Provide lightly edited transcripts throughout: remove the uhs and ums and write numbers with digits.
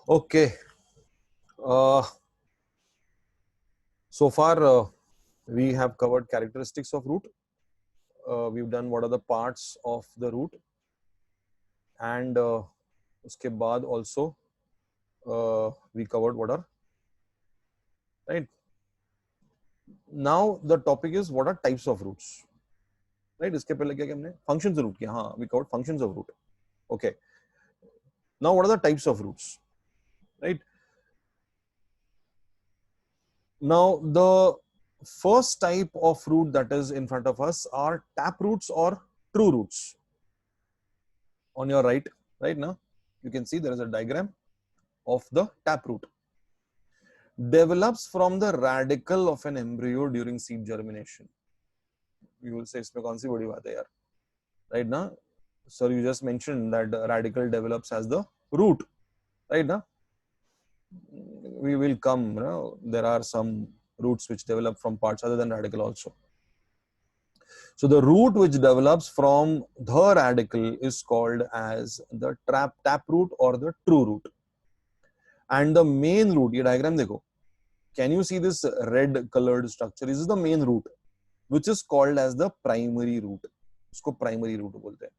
Okay. So far, we have covered characteristics of root. We've done what are the parts of the root, and uske baad also we covered what are, right. Now the topic is what are types of roots, right. इसके पहले क्या किया हमने functions of root किया. हाँ, we covered functions of root. Okay. Now what are the types of roots, right? Now the first type of root that is in front of us are tap roots or true roots. On your right now, you can see there is a diagram of the taproot. Develops from the radical of an embryo during seed germination. You will say, "इसमें कौन सी बड़ी बात है यार?" Right now, sir, you just mentioned that the radical develops as the root. Right now, we will come. You know, there are some roots which develop from parts other than radical also. So the root which develops from the radical is called as the taproot or the true root. And the main root, ये diagram देखो. Can you see this red colored structure? This is the main root, which is called as the primary root. उसको primary root बोलते हैं.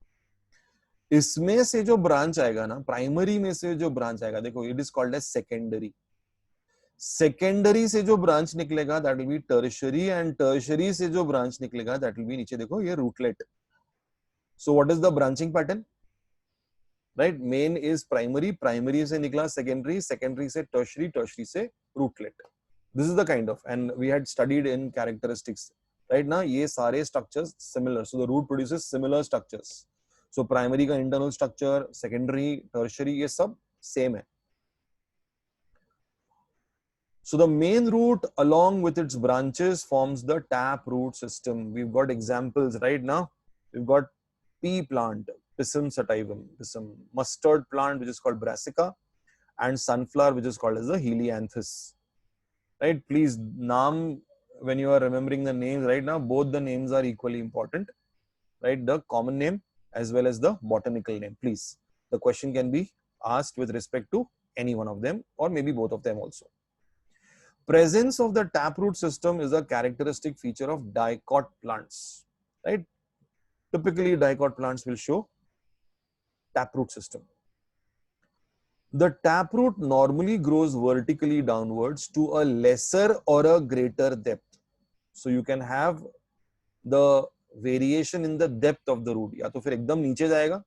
इसमें से जो branch आएगा ना, primary में से जो branch आएगा, देखो, it is called as secondary. Secondary से जो branch निकलेगा, that will be tertiary, and tertiary से जो branch निकलेगा, that will be नीचे देखो ये rootlet. So what is the branching pattern? Right, main is primary, primary से निकला secondary, secondary से tertiary, tertiary से rootlet. This is the kind of, and we had studied in characteristics. Right now, ये सारे structures similar. So the root produces similar structures. So primary का internal structure, secondary, tertiary, ये सब same है. So the main root along with its branches forms the tap root system. We've got examples right now. We've got pea plant, Pisum sativum, Pisum, mustard plant which is called Brassica, and sunflower which is called as the Helianthus. Right? Please, naam, when you are remembering the names right now, both the names are equally important. Right? The common name as well as the botanical name. Please, the question can be asked with respect to any one of them or maybe both of them also. Presence of the taproot system is a characteristic feature of dicot plants. Right? Typically, dicot plants will show taproot system. The taproot normally grows vertically downwards to a lesser or a greater depth. So you can have the variation in the depth of the root. या तो फिर एकदम नीचे जाएगा,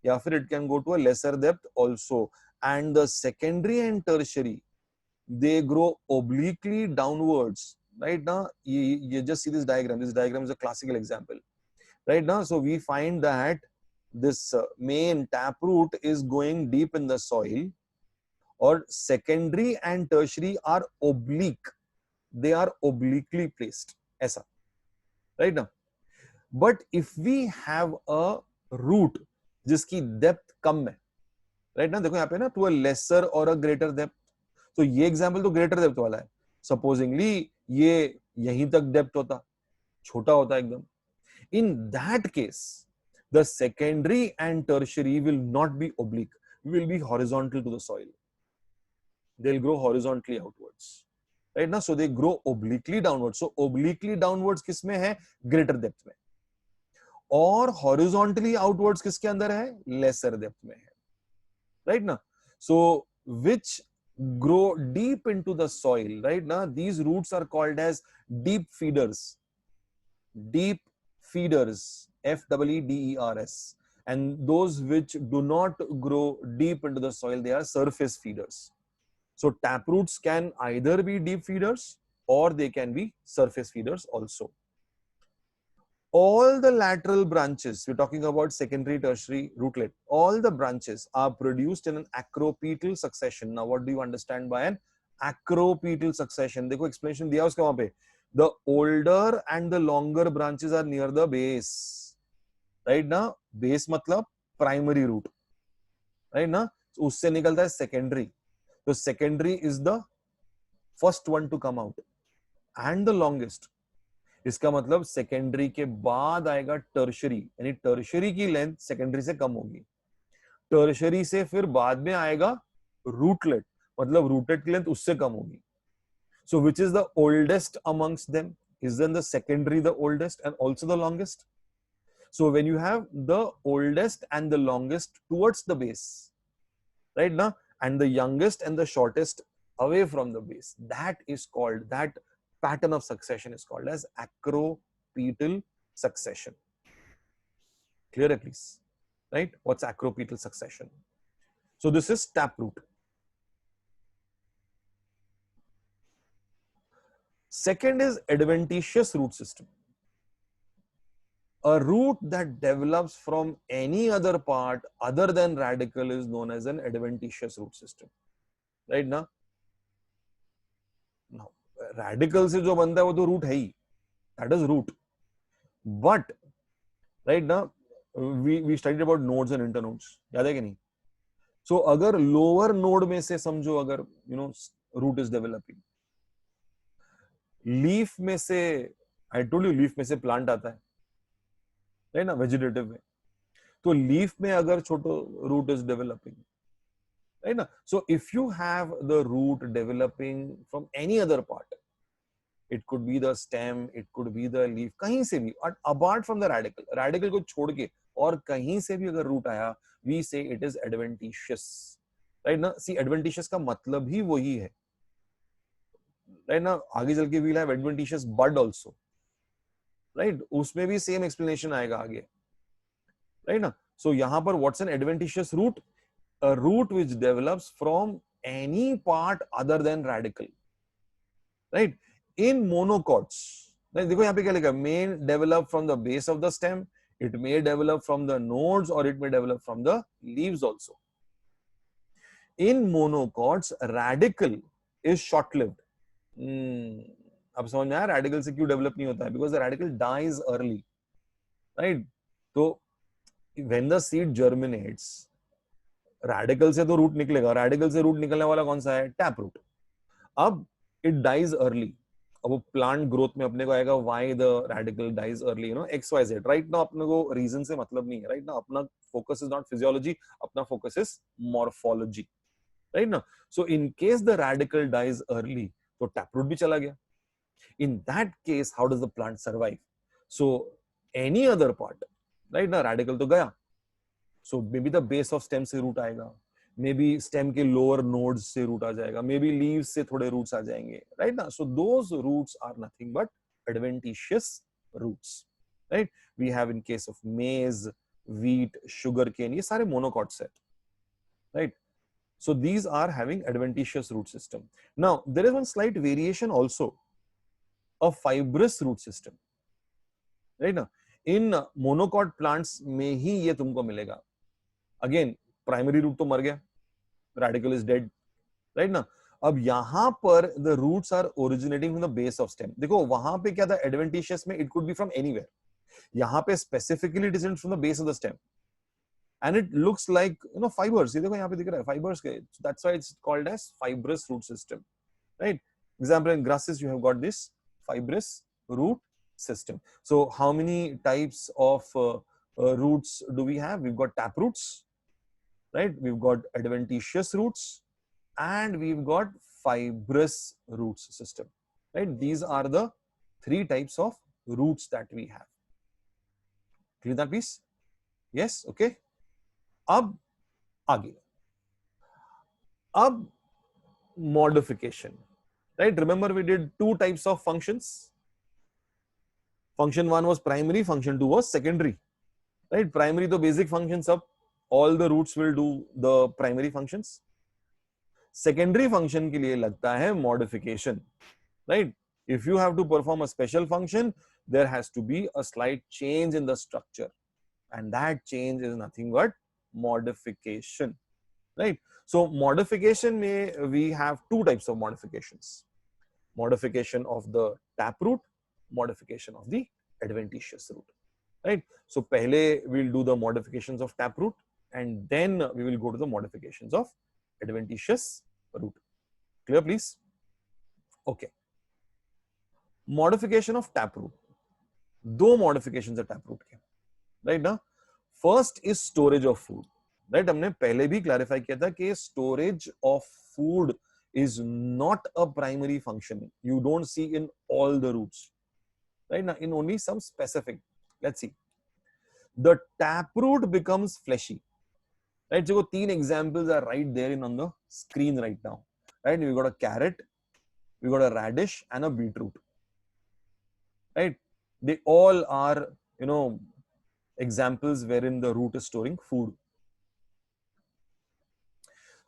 या फिर it can go to a lesser depth also. And the secondary and tertiary, they grow obliquely downwards. Right now, you just see this diagram. This diagram is a classical example. Right now, so we find that this main taproot is going deep in the soil, or secondary and tertiary are oblique. They are obliquely placed. ऐसा. Right now. But if we have a root जिसकी depth कम है, right now देखो यहाँ पे ना, to a lesser or a greater depth. तो ये example तो greater depth वाला है. Supposingly ये यहीं तक depth होता, छोटा होता एकदम. In that case, the secondary and tertiary will not be oblique, will be horizontal to the soil. They'll grow horizontally outwards. Right now, so they grow obliquely downwards. So obliquely downwards किसमें है? Greater depth में. और horizontally outwards किसके अंदर है? Lesser depth में है. Right now, so which grow deep into the soil. Right now, these roots are called as deep feeders. Deep feeders, F-E-E-D-E-R-S. And those which do not grow deep into the soil, they are surface feeders. So taproots can either be deep feeders or they can be surface feeders also. All the lateral branches, we're talking about secondary, tertiary, rootlet, all the branches are produced in an acropetal succession. Now, what do you understand by an acropetal succession? देखो explanation दिया उसका वहाँ पे. The older and the longer branches are near the base. Right now, base मतलब primary root. Right now, so उससे निकलता है secondary. So secondary is the first one to come out and the longest. इसका मतलब secondary के बाद आएगा tertiary, यानी टर्शरी की लेंथ सेकेंडरी से कम होगी. टर्शरी से फिर बाद में आएगा रूटलेट मतलब रूटेड की लेंथ उससे कम होगी. So which is the oldest amongst them? Is then the secondary the oldest and also the longest? So when you have the oldest and the longest towards the base, right now, and the youngest and the shortest away from the base, that is called, that pattern of succession is called as acropetal succession. Clear, please? Right? What's acropetal succession? So this is taproot. Second is adventitious root system. A root that develops from any other part other than radical is known as an adventitious root system. Right now? Now, radical से जो बनता है वो तो root है ही. That is root. But right now, we studied about nodes and internodes. याद है कि नहीं? So अगर lower node में से समझो अगर root is developing. Leaf में से, I told you leaf में से plant आता है. Right ना? Vegetative में. तो leaf में अगर छोटो root is developing. Right now, so if you have the root developing from any other part, it could be the stem, it could be the leaf, कहीं से भी, apart from the radical, radical को छोड़ के और कहीं से भी अगर root आया, we say it is adventitious. Right now, see adventitious का मतलब ही वही है. Right now, आगे चल के we'll have adventitious bud also. Right? उसमें भी same explanation आएगा आगे. Right now, so यहाँ पर what's an adventitious root? A root which develops from any part other than radical, right? In monocots, देखो यहाँ पे क्या लिखा है? May develop from the base of the stem, it may develop from the nodes, or it may develop from the leaves also. In monocots, radical is short-lived. अब समझ में आया radical से क्यों develop नहीं होता है? Because the radical dies early, right? तो when the seed germinates, radical से तो रूट निकलेगा. रैडिकल से रूट निकलने वाला कौन सा है? Tap root. अब इट डाइज अर्ली. अब वो प्लांट ग्रोथ में अपने को आएगा why the radical dies early, X Y Z. Right now अपने को रीजन से मतलब नहीं है. राइट नाउ अपना फोकस इज नॉट फिजियोलॉजी, अपना फोकस इज मॉर्फोलॉजी. राइट ना? So in case the radical dies early तो टैप रूट भी चला गया. In that case how does the plant survive? So any other part, right ना, radical तो गया. So maybe the base of stem से root आएगा, maybe stem के lower nodes से root आ जाएगा, maybe leaves से थोड़े roots आ जाएंगे, right ना? So those roots are nothing but adventitious roots, right? We have in case of maize, wheat, sugarcane, ये सारे monocots है, right? So these are having adventitious root system. Now there is one slight variation also of fibrous root system, right ना? In monocot plants में ही ये तुमको मिलेगा. Again primary root तो मर गया, रेडिकल इज डेड, राइट ना? अब यहां पर the roots are originating from the base of stem. देखो वहां पे क्या था एडवेंटिशियस में, it could be from anywhere. यहां पे specifically it is from the base of the stem and it looks like fibres. ये देखो यहाँ पे दिख रहा है फाइबर्स के. That's why it's called as fibrous root system, right? Example in grasses you have got this fibrous root system. So how many types of roots do we have? We've got tap roots, right? We've got adventitious roots and we've got fibrous roots system, right? These are the three types of roots that we have. Clear that piece? Yes, okay. अब आगे, अब modification, right? Remember we did two types of functions. Function one was primary, function two was secondary, right? Primary तो basic functions सब, all the roots will do the primary functions. Secondary function के लिए लगता है modification, right? If you have to perform a special function, there has to be a slight change in the structure, and that change is nothing but modification, right? So modification में we have two types of modifications: modification of the taproot, modification of the adventitious root, right? So पहले we'll do the modifications of taproot and then we will go to the modifications of adventitious root. Clear, please? Okay. Modification of taproot. दो modifications है taproot के, right? Now, first is storage of food. Right हमने पहले भी clarify किया था कि storage of food is not a primary function. You don't see in all the roots, right? Now, in only some specific. Let's see. The taproot becomes fleshy, right? So, three examples are right there on the screen right now, right? We got a carrot, we got a radish, and a beetroot, right? They all are, examples wherein the root is storing food.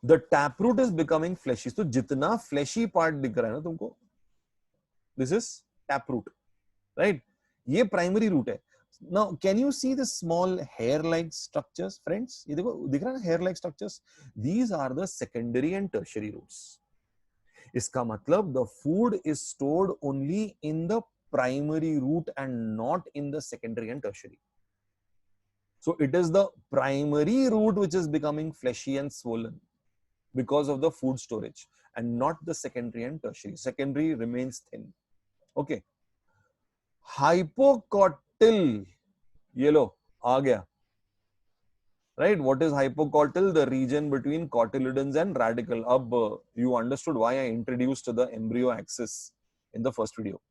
The taproot is becoming fleshy. So, जितना fleshy part दिख रहा है ना तुमको, this is taproot, right? ये primary root है. Now, can you see the small hair-like structures, friends? ये देखो दिख रहा है ना hair-like structures? These are the secondary and tertiary roots. इसका मतलब the food is stored only in the primary root and not in the secondary and tertiary. So it is the primary root which is becoming fleshy and swollen because of the food storage and not the secondary and tertiary. Secondary remains thin. Okay. Hypocotyl, yellow, aa gaya. Right? What is hypocotyl? The region between cotyledons and radicle. Ab you understood why I introduced the embryo axis in the first video.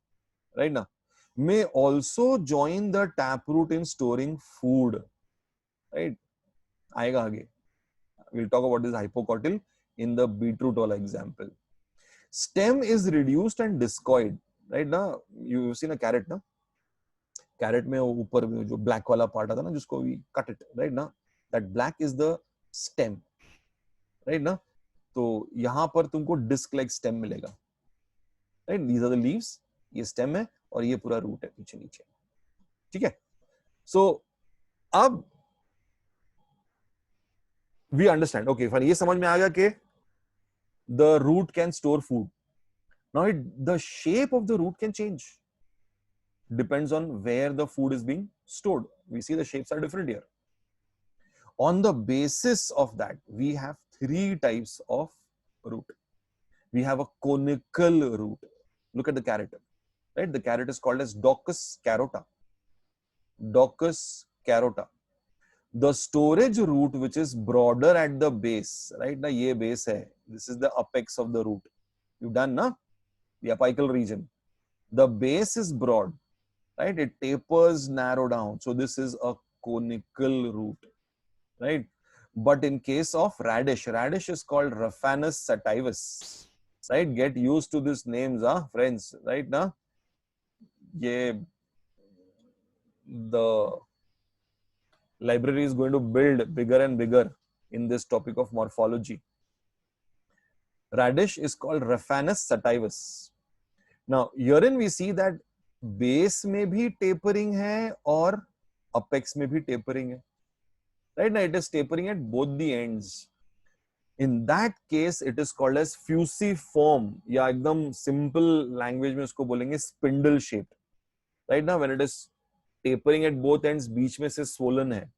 Right now, may also join the taproot in storing food. Right? Aega aage. We'll talk about this hypocotyl in the beetroot wala example. Stem is reduced and discoid. Right now, you've seen a carrot, na? Carrot में ऊपर जो black वाला part आता ना जिसको we cut it, right ना? That black is the stem, right ना? तो यहाँ पर तुमको disc-like stem मिलेगा, right? These are the leaves, ये stem है और ये पूरा root है पीछे नीचे, ठीक है? So अब we understand, okay, fine, ये समझ में आ गया कि the root can store food. Now the shape of the root can change. Depends on where the food is being stored. We see the shapes are different here. On the basis of that, we have three types of root. We have a conical root. Look at the carrot, right? The carrot is called as Daucus carota. Daucus carota. The storage root, which is broader at the base, right? Now, ye base hai. This is the apex of the root. You've done, na? The apical region. The base is broad, right? It tapers narrow down. So this is a conical root, right? But in case of radish, radish is called Raphanus sativus, right? Get used to these names, friends, right? Now, the library is going to build bigger and bigger in this topic of morphology. Radish is called Raphanus sativus. Now, herein we see that base में भी tapering है और apex में भी tapering है. Right now, it is tapering at both the ends. In that case, it is called as fusiform. या एकदम simple language में उसको बोलेंगे spindle shaped. Right now, when it is tapering at both ends, बीच में से swollen है.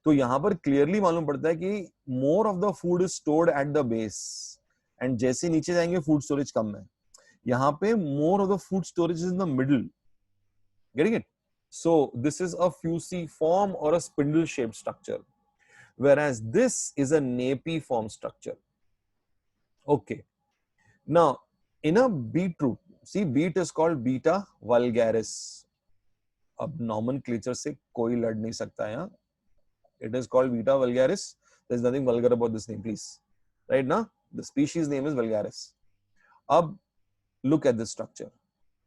तो यहाँ पर clearly मालूम पड़ता है कि more of the food is stored at the base. And जैसे नीचे जाएंगे food storage कम है. यहाँ पे more of the food storage is in the middle. Getting it? So this is a fusiform or a spindle shaped structure, whereas this is a napiform structure. Okay. Now in a beetroot, see, beet is called Beta vulgaris. अब nomenclature से कोई लड़ नहीं सकता है यहाँ. It is called Beta vulgaris. There is nothing vulgar about this name, please. Right now, the species name is vulgaris. अब look at this structure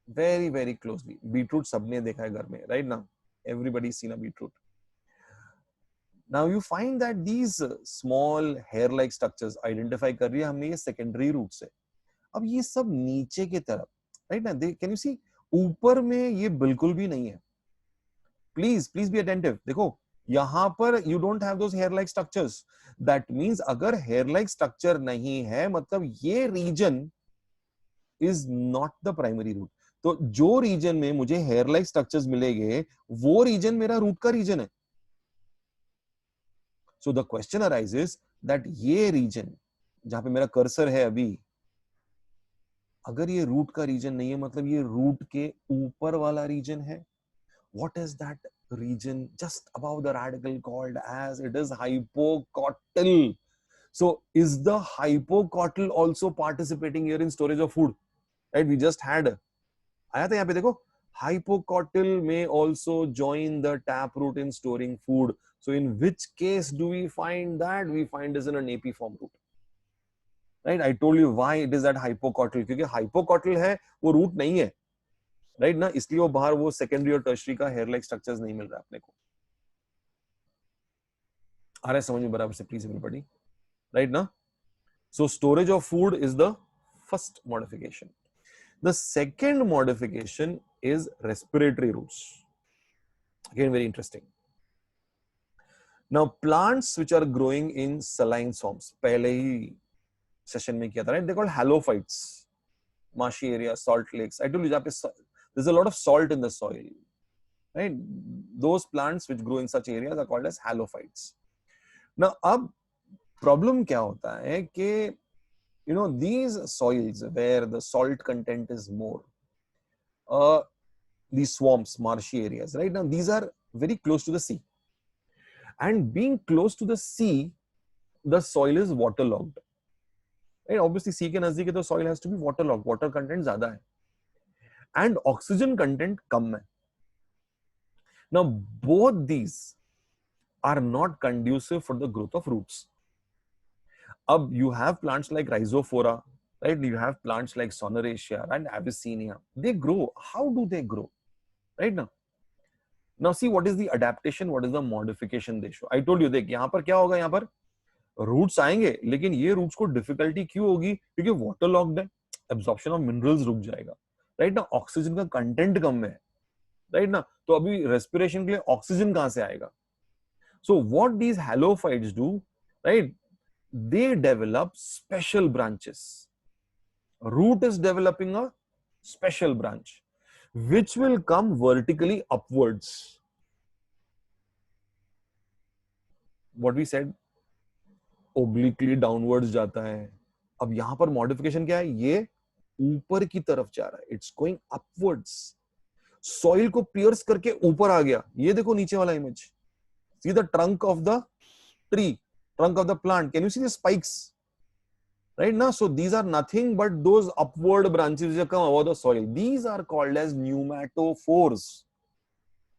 very, very closely. Beetroot सबने देखा है घर में, right now. Everybody's seen a beetroot. Now you find that these small hair-like structures identify कर रही है हमने ये secondary roots से. अब ये सब नीचे के तरफ, right now, can you see? ऊपर में ये बिल्कुल भी नहीं है. Please be attentive. देखो, यहाँ पर you don't have those hair-like structures. That means अगर hair-like structure नहीं है, मतलब ये region is not the primary root. तो जो रीजन में मुझे हेयर लाइक स्ट्रक्चर्स मिलेंगे वो रीजन मेरा रूट का रीजन है. So the question arises that ये रीजन जहां पे मेरा कर्सर है अभी, अगर ये रूट का रीजन नहीं है, मतलब ये रूट के ऊपर वाला रीजन है. What is that region just above the radicle called as it is hypocotyl. So is the hypocotyl also participating here in storage of food? Right, we just had आया था यहाँ पे देखो, hypocotyl may also join the taproot in storing food. So in which case do we find that? We find this in an apiform root. Right, I told you why it is that hypocotyl, क्योंकि hypocotyl है वो root नहीं है, right ना, इसलिए वो बाहर वो secondary और tertiary का hair like structures नहीं मिल रहा अपने को. आ रहा है समझ में बराबर से please everybody, right ना? So storage of food is the first modification. The second modification is respiratory roots. Again, very interesting. Now, plants which are growing in saline swamps, पहले ही session में किया था, right? They're called halophytes. Marshy areas, salt lakes. I told you, there's a lot of salt in the soil, right? Those plants which grow in such areas are called as halophytes. Now, अब problem क्या होता है कि you know, these soils where the salt content is more, these swamps, marshy areas, right now, these are very close to the sea. And being close to the sea, the soil is waterlogged. Right? Obviously, sea के नजदीक है तो soil has to be waterlogged. Water content ज़्यादा है. And oxygen content कम है. Now, both these are not conducive for the growth of roots. अब you have plants like Rhizophora, right? You have plants like Soneraceae and Avicennia. They grow. How do they grow? Right now. Now see what is the adaptation, what is the modification they show. I told you, देख यहाँ पर क्या होगा, यहाँ पर roots आएंगे, लेकिन ये roots को difficulty क्यों होगी? क्योंकि waterlogged है, absorption of minerals रुक जाएगा. Right now, oxygen का content कम है. Right now, तो अभी respiration के लिए oxygen कहाँ से आएगा? So what these halophytes do, right? They develop special branches. Root is developing a special branch, which will come vertically upwards. What we said, obliquely downwards जाता है. अब यहाँ पर modification क्या है? ये ऊपर की तरफ जा रहा है. It's going upwards. Soil को pierce करके ऊपर आ गया. ये देखो नीचे वाला image. See the trunk of the tree, trunk of the plant. Can you see the spikes? Right now, so these are nothing but those upward branches which come above the soil. These are called as pneumatophores.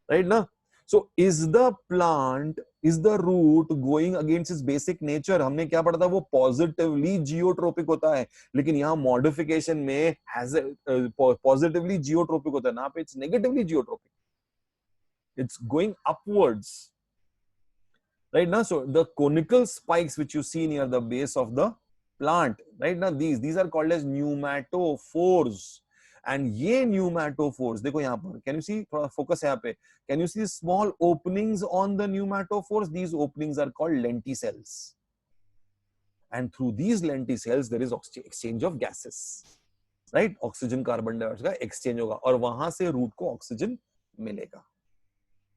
Right now, so is the plant, is the root going against its basic nature? हमने क्या पढ़ा था, वो positively geotropic होता है, लेकिन यहाँ modification में has positively geotropic होता है, ना पे it's negatively geotropic. It's going upwards. Right now, so the conical spikes which you see near the base of the plant, right now, these are called as pneumatophores. And ये pneumatophores, देखो यहाँ पर, can you see, focus यहाँ पे, can you see small openings on the pneumatophores? These openings are called lenticels. And through these lenticels, there is exchange of gases, right? Oxygen, carbon dioxide का exchange होगा, और वहां से root को oxygen मिलेगा,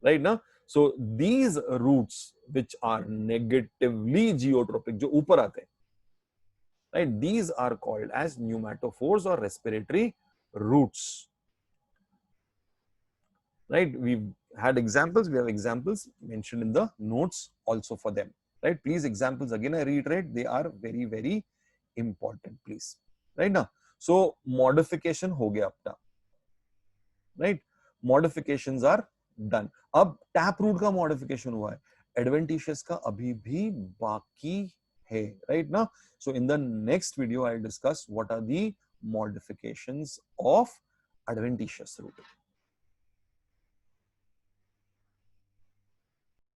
right now. So these roots which are negatively geotropic, जो ऊपर आते हैं, right? These are called as pneumatophores or respiratory roots. Right? We've had examples. We have examples mentioned in the notes also for them. Right? Please, examples again, I reiterate, they are very, very important. Please. Right now. So modification हो गया अपना. Right? Modifications are done. अब taproot का modification हुआ है. Adventitious का अभी भी बाकी है. Right now. So in the next video, I'll discuss what are the modifications of adventitious root.